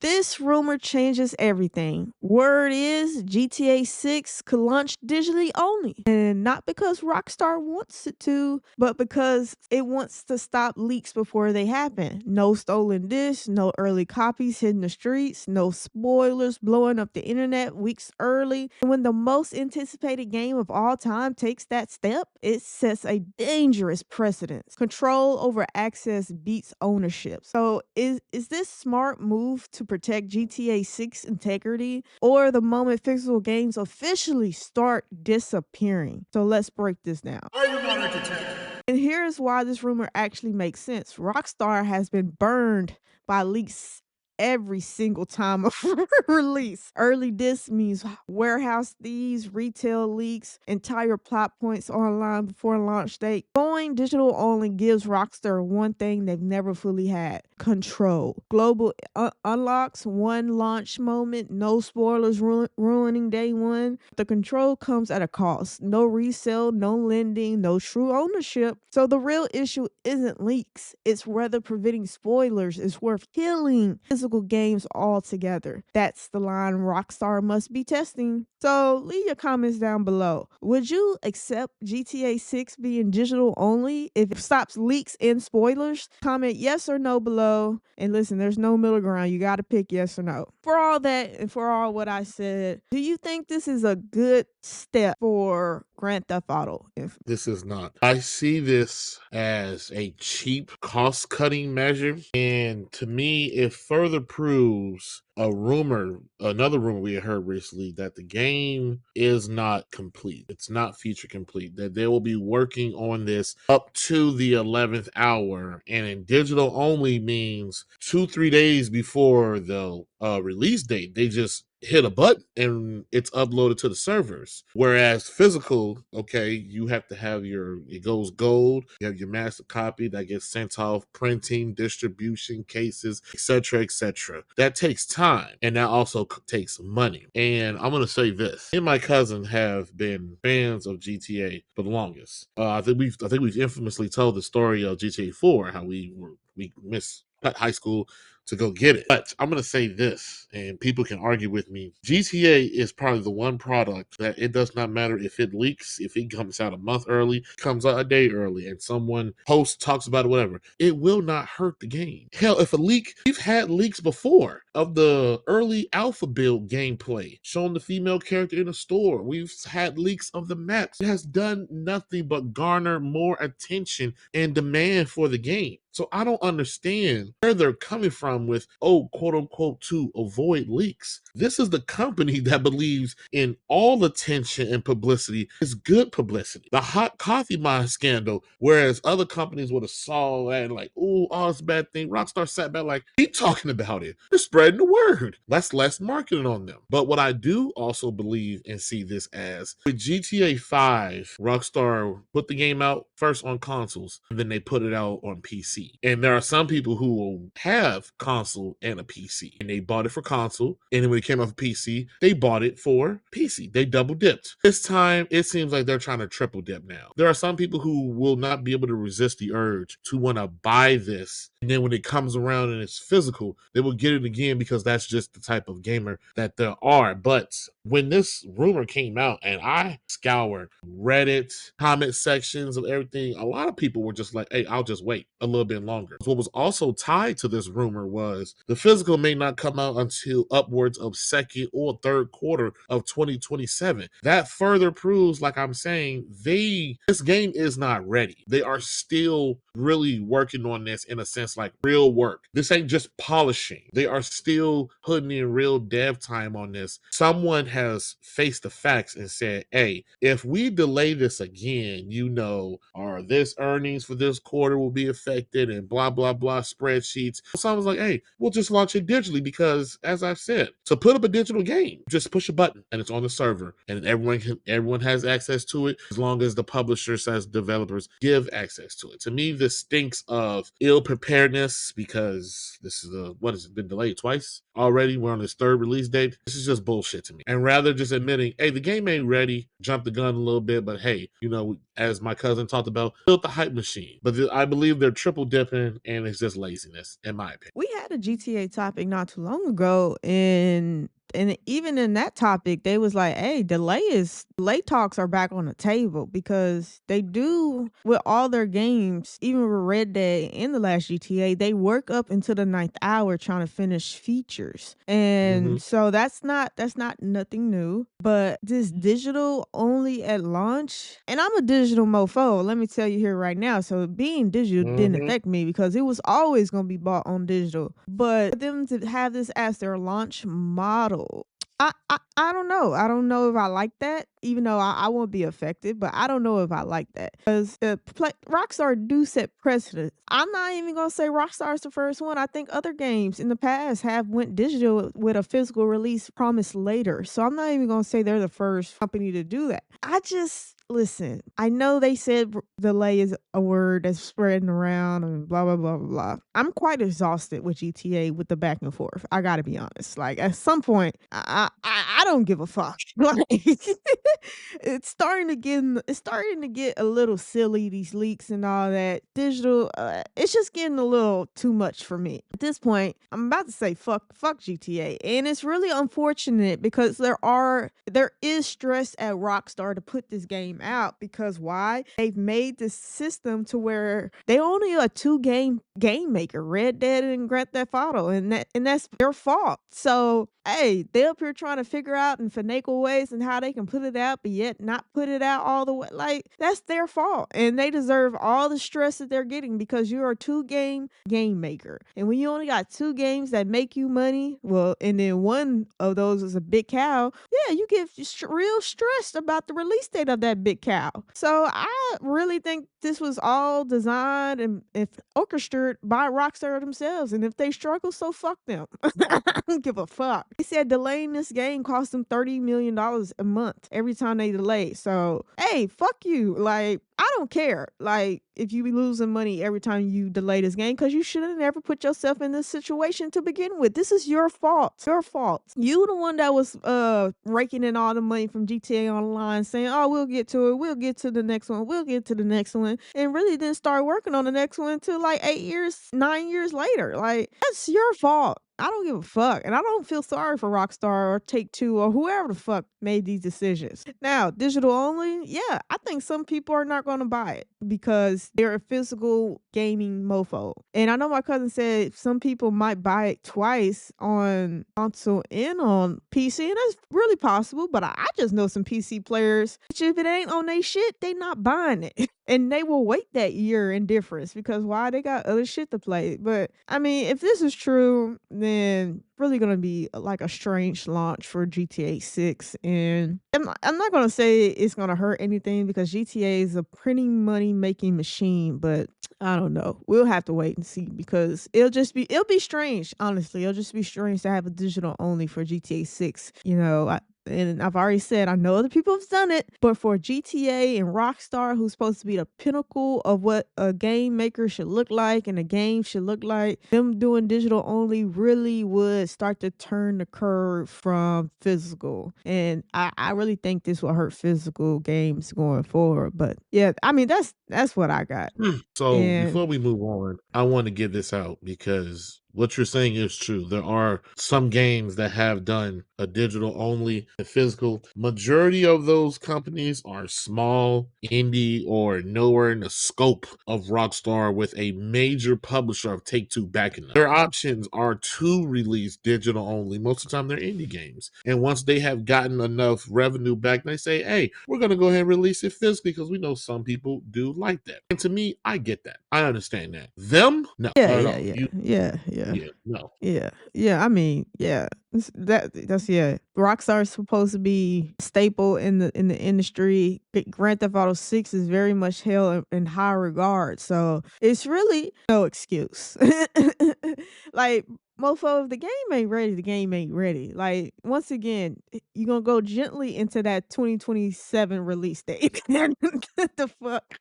This rumor changes everything. Word is GTA 6 could launch digitally only. And not because Rockstar wants it to, but because it wants to stop leaks before they happen. No stolen discs, no early copies hitting the streets, no spoilers blowing up the internet weeks early. And when the most anticipated game of all time takes that step, it sets a dangerous precedent. Control over access beats ownership. So is this smart move to protect GTA 6 integrity or the moment physical games officially start disappearing? So let's break this down. I am not entertained. And here's why this rumor actually makes sense. Rockstar has been burned by leaks every single time of release. Early disc means warehouse thieves, retail leaks, entire plot points online before launch date. Going digital only gives Rockstar one thing they've never fully had: control. Global unlocks, one launch moment, no spoilers ruining day one. The control comes at a cost. No resale, no lending, no true ownership. So the real issue isn't leaks. It's whether preventing spoilers is worth killing physical games altogether. That's the line Rockstar must be testing. So leave your comments down below. Would you accept GTA 6 being digital only if it stops leaks and spoilers? Comment yes or no below. And listen, there's no middle ground. You got to pick yes or no. For all that and for all what I said, do you think this is a good step for Grand Theft Auto? This is not. I see this as a cheap cost cutting measure. And to me, it further proves another rumor we heard recently, that the game is not complete. It's not feature complete, that they will be working on this up to the 11th hour. And in digital only means 2-3 days before the release date, they just hit a button and it's uploaded to the servers. Whereas physical, okay, you have to have it goes gold, you have your master copy that gets sent off, printing, distribution, cases, etc., etc. That takes time, and that also takes money. And I'm gonna say this: me and my cousin have been fans of GTA for the longest. I think we've infamously told the story of GTA 4, how we missed high school to go get it. But I'm going to say this, and people can argue with me. GTA is probably the one product that it does not matter if it leaks, if it comes out a month early, comes out a day early, and someone talks about it, whatever. It will not hurt the game. Hell, if a leak, we've had leaks before of the early alpha build gameplay, showing the female character in a store. We've had leaks of the maps. It has done nothing but garner more attention and demand for the game. So I don't understand where they're coming from with, quote unquote, to avoid leaks. This is the company that believes in all attention and publicity is good publicity. The hot coffee mine scandal, whereas other companies would have saw that and like, it's a bad thing. Rockstar sat back like, keep talking about it. They're spreading the word. That's less marketing on them. But what I do also believe and see this as, with GTA 5, Rockstar put the game out first on consoles, and then they put it out on PC. And there are some people who will have console and a PC, and they bought it for console, and then when it came off PC, they bought it for PC. They double dipped. This time, it seems like they're trying to triple dip now. There are some people who will not be able to resist the urge to want to buy this, and then when it comes around and it's physical, they will get it again because that's just the type of gamer that there are. But when this rumor came out and I scoured Reddit, comment sections of everything, a lot of people were just like, hey, I'll just wait a little bit longer. What was also tied to this rumor was the physical may not come out until upwards of second or third quarter of 2027. That further proves, like I'm saying, this game is not ready. They are still really working on this in a sense, like real work. This ain't just polishing. They are still putting in real dev time on this. Someone has faced the facts and said, hey, if we delay this again, or this earnings for this quarter will be affected and blah, blah, blah spreadsheets. Someone's like, hey, we'll just launch it digitally because, as I've said, to put up a digital game, just push a button and it's on the server and everyone has access to it as long as the publishers as developers give access to it. To me, this stinks of ill preparedness because this is been delayed twice already. We're on this third release date. This is just bullshit to me. And rather just admitting, hey, the game ain't ready, jump the gun a little bit, but hey, as my cousin talked about, built the hype machine. But I believe they're triple dipping, and it's just laziness, in my opinion. We had a GTA topic not too long ago, and even in that topic, they was like, "Hey, delay talks are back on the table because they do with all their games, even with Red Dead and the last GTA, they work up into the ninth hour trying to finish features, and Hmm. so that's not nothing new. But this digital only at launch, and I'm a digital mofo. Let me tell you here right now. So being digital didn't Hmm. affect me because it was always gonna be bought on digital. But for them to have this as their launch model, I don't know. I don't know if I like that, even though I won't be affected, but I don't know if I like that. Because Rockstar do set precedent. I'm not even gonna say Rockstar is the first one. I think other games in the past have went digital with a physical release promised later. So I'm not even gonna say they're the first company to do that. I just listen. I know they said delay is a word that's spreading around and blah blah blah blah blah. I'm quite exhausted with GTA with the back and forth. I gotta be honest. Like at some point, I don't give a fuck. Like it's starting to get a little silly, these leaks and all that. Digital, it's just getting a little too much for me. At this point, I'm about to say fuck GTA. And it's really unfortunate because there is stress at Rockstar to put this game out because why? They've made this system to where they only a two game maker, Red Dead and Grand Theft Auto, and that's their fault. So hey, they up here trying to figure out and finagle ways and how they can put it out, but yet not put it out all the way. Like that's their fault, and they deserve all the stress that they're getting because you're a game maker, and when you only got two games that make you money, well, and then one of those is a big cow. Yeah, you get real stressed about the release date of that big cow. So I really think this was all designed and if orchestrated by Rockstar themselves, and if they struggle, so fuck them. I don't give a fuck. They said delaying this game cost them $30 million a month every time they delay. So, hey, fuck you. Like, I don't care. Like, if you be losing money every time you delay this game, because you should have never put yourself in this situation to begin with. This is your fault. Your fault. You the one that was raking in all the money from GTA Online, saying, "Oh, we'll get to it. We'll get to the next one. We'll get to the next one," and really didn't start working on the next one until like 8 years, 9 years later. Like, that's your fault. I don't give a fuck. And I don't feel sorry for Rockstar or Take Two or whoever the fuck made these decisions. Now, digital only, yeah, I think some people are not going to buy it because they're a physical gaming mofo. And I know my cousin said some people might buy it twice on console and on PC, and that's really possible. But I just know some PC players, which if it ain't on they shit, they not buying it. And they will wait that year in difference because why? They got other shit to play. But I mean, if this is true, then really gonna be like a strange launch for GTA 6. And I'm not gonna say it's gonna hurt anything because GTA is a printing money making machine, but I don't know. We'll have to wait and see because it'll be strange, honestly. It'll just be strange to have a digital only for GTA 6. And I've already said I know other people have done it, but for GTA and Rockstar, who's supposed to be the pinnacle of what a game maker should look like and a game should look like, them doing digital only really would start to turn the curve from physical. And I really think this will hurt physical games going forward. But yeah, I mean that's what I got. So And before we move on, I want to get this out because what you're saying is true. There are some games that have done a digital only and physical. Majority of those companies are small, indie, or nowhere in the scope of Rockstar with a major publisher of Take-Two backing them. Their options are to release digital only. Most of the time they're indie games. And once they have gotten enough revenue back, they say, hey, we're going to go ahead and release it physically because we know some people do like that. And to me, I get that. I understand that. Them? No, yeah, not at yeah, all. yeah, yeah, yeah. Yeah, no. Yeah, yeah. I mean, yeah. That's yeah. Rockstar is supposed to be a staple in the industry. Grand Theft Auto 6 is very much held in high regard. So it's really no excuse. Like mofo, if the game ain't ready, the game ain't ready. Like once again, you're gonna go gently into that 2027 release date. The fuck.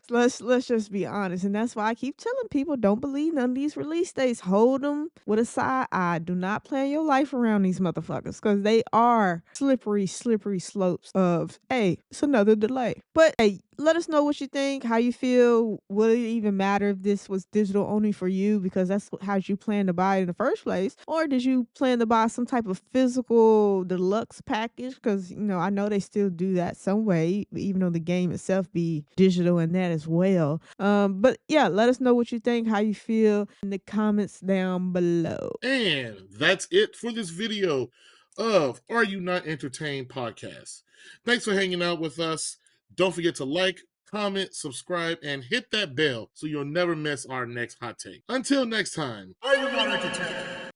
So let's just be honest, and that's why I keep telling people don't believe none of these release dates. Hold them with a side eye. Do not plan your life around these motherfuckers because they are slippery, slippery slopes of hey, it's another delay. But hey, Let us know what you think, how you feel. Would it even matter if this was digital only for you because that's how you plan to buy it in the first place? Or did you plan to buy some type of physical deluxe package? Because, I know they still do that some way, even though the game itself be digital and that as well. But yeah, let us know what you think, how you feel in the comments down below. And that's it for this video of Are You Not Entertained podcast. Thanks for hanging out with us. Don't forget to like, comment, subscribe, and hit that bell so you'll never miss our next hot take. Until next time, Are You Not Entertained?